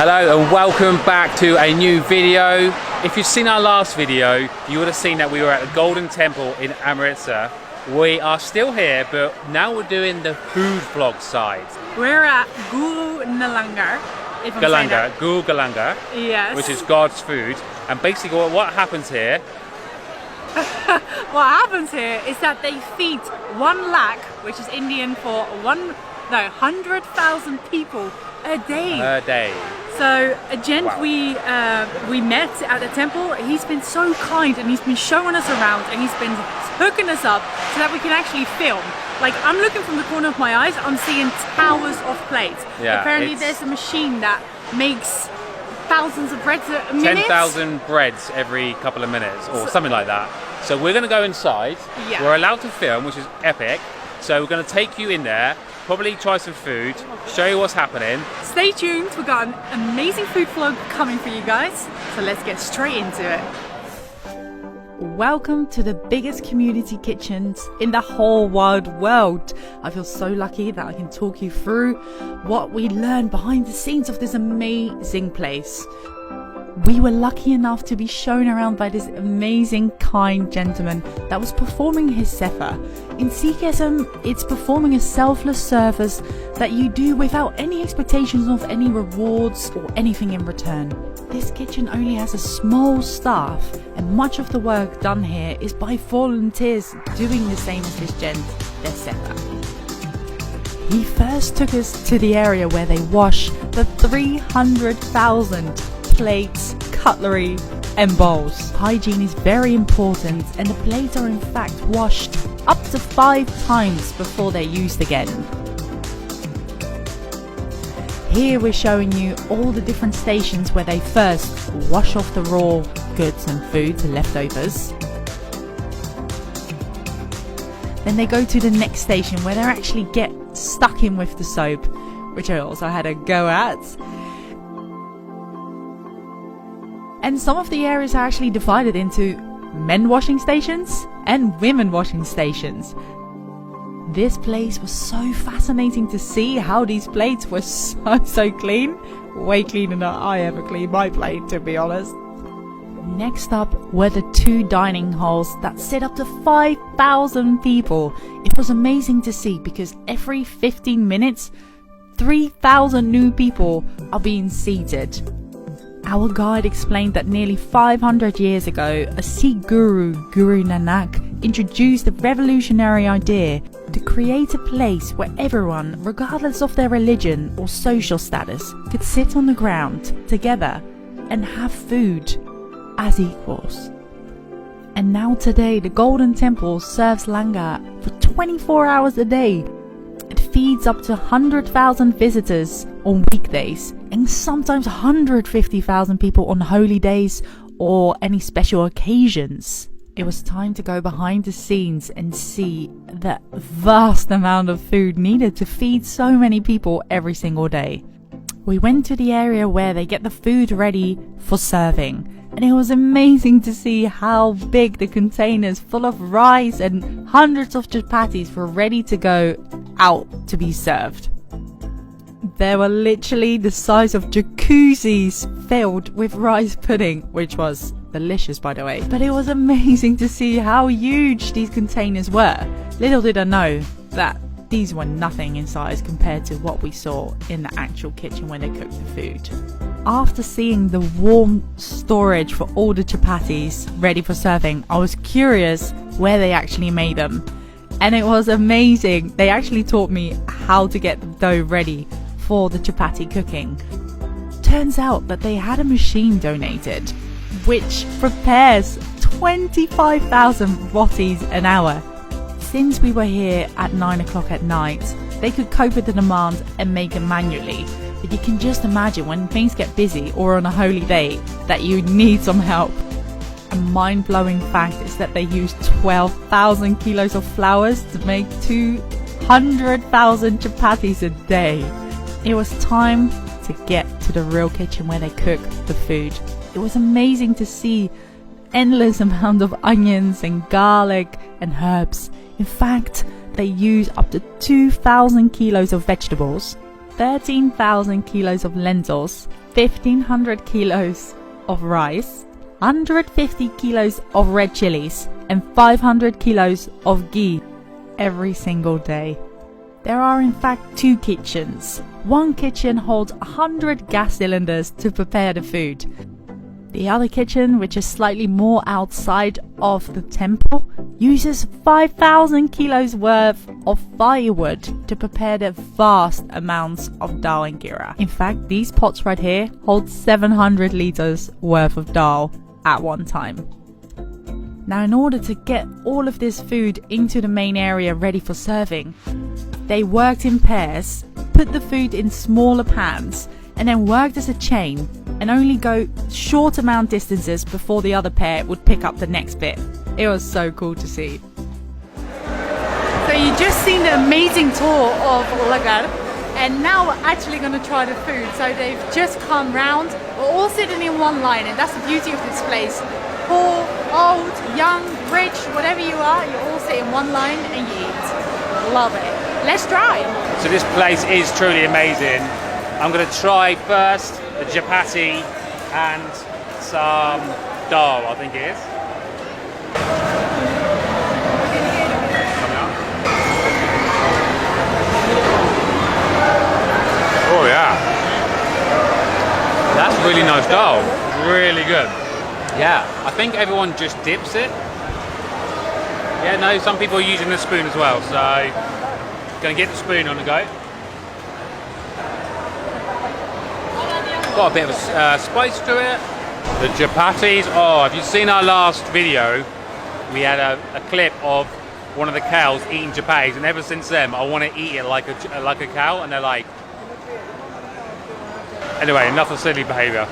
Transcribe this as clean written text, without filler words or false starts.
Hello and welcome back to a new video. If you've seen our last video, you would have seen that we were at the Golden Temple in Amritsar. We are still here, but now we're doing the food vlog side. We're at Guru Langar. Guru Langar, yes. which is God's food. And basically what happens here... What happens here is that they feed 1 lakh, which is Indian for 100,000 people a day. A day. So a gent Wow. we met at the temple, he's been so kind and he's been showing us around and he's been hooking us up so that we can actually film. Like, I'm looking from the corner of my eyes, I'm seeing towers of plates. Yeah, apparently there's a machine that makes thousands of breads a minute. 10,000 breads every couple of minutes or something like that. So we're going to go inside. Yeah. We're allowed to film, which is epic. So we're going to take you in there, probably try some food, show you what's happening. Stay tuned, we've got an amazing food vlog coming for you guys. So let's get straight into it. Welcome to the biggest community kitchens in the whole wide world. I feel so lucky that I can talk you through what we learned behind the scenes of this amazing place. We were lucky enough to be shown around by this amazing, kind gentleman that was performing his sefer. In Sikhism, it's performing a selfless service that you do without any expectations of any rewards or anything in return. This kitchen only has a small staff, and much of the work done here is by volunteers doing the same as this gent, their sefer. He first took us to the area where they wash the 300,000 plates, cutlery and bowls. Hygiene is very important and the plates are in fact washed up to 5 times before they're used again. Here we're showing you all the different stations where they first wash off the raw goods and foods and leftovers. Then they go to the next station where they actually get stuck in with the soap, which I also had a go at. And some of the areas are actually divided into men washing stations and women washing stations. This place was so fascinating to see how these plates were so clean. Way cleaner than I ever cleaned my plate, to be honest. Next up were the 2 dining halls that sit up to 5,000 people. It was amazing to see because every 15 minutes, 3,000 new people are being seated. Our guide explained that nearly 500 years ago, a Sikh guru, Guru Nanak, introduced the revolutionary idea to create a place where everyone, regardless of their religion or social status, could sit on the ground together and have food as equals. And now today, the Golden Temple serves Langar for 24 hours a day. It feeds up to 100,000 visitors on weekdays and sometimes 150,000 people on holy days or any special occasions. It was time to go behind the scenes and see the vast amount of food needed to feed so many people every single day. We went to the area where they get the food ready for serving, and it was amazing to see how big the containers full of rice and hundreds of chapatis were ready to go out to be served. There were literally the size of jacuzzis filled with rice pudding, which was delicious, by the way. But it was amazing to see how huge these containers were. Little did I know that these were nothing in size compared to what we saw in the actual kitchen when they cooked the food. After seeing the warm storage for all the chapatis ready for serving, I was curious where they actually made them. And it was amazing. They actually taught me how to get the dough ready for the chapati cooking. Turns out that they had a machine donated which prepares 25,000 rotis an hour. Since we were here at 9 o'clock at night, they could cope with the demand and make it manually. But you can just imagine when things get busy or on a holy day that you need some help. A mind-blowing fact is that they use 12,000 kilos of flours to make 200,000 chapatis a day. It was time to get to the real kitchen where they cook the food. It was amazing to see endless amount of onions and garlic and herbs. In fact, they use up to 2,000 kilos of vegetables, 13,000 kilos of lentils, 1,500 kilos of rice, 150 kilos of red chilies, and 500 kilos of ghee every single day. There are in fact 2 kitchens. One kitchen holds 100 gas cylinders to prepare the food. The other kitchen, which is slightly more outside of the temple, uses 5,000 kilos worth of firewood to prepare the vast amounts of dal and gira. In fact, these pots right here hold 700 liters worth of dal at one time. Now, in order to get all of this food into the main area ready for serving, they worked in pairs, put the food in smaller pans, and then worked as a chain and only go short amount distances before the other pair would pick up the next bit. It was so cool to see. So you just seen the amazing tour of Langar, and now we're actually going to try the food. So they've just come round, we're all sitting in one line, and that's the beauty of this place. Poor, old, young, rich, whatever you are, you all sit in one line and you eat. Love it. Let's try. So this place is truly amazing. I'm going to try first the chapati and some dal, I think it is. Oh yeah. That's really nice dal. Really good. Yeah, I think everyone just dips it. Yeah, no, some people are using the spoon as well, so gonna get the spoon on the go. Got a bit of spice to it. The chapatis, oh, if you've seen our last video, we had a clip of one of the cows eating chapatis, and ever since then I want to eat it like a cow, and they're like... Anyway, enough of silly behaviour.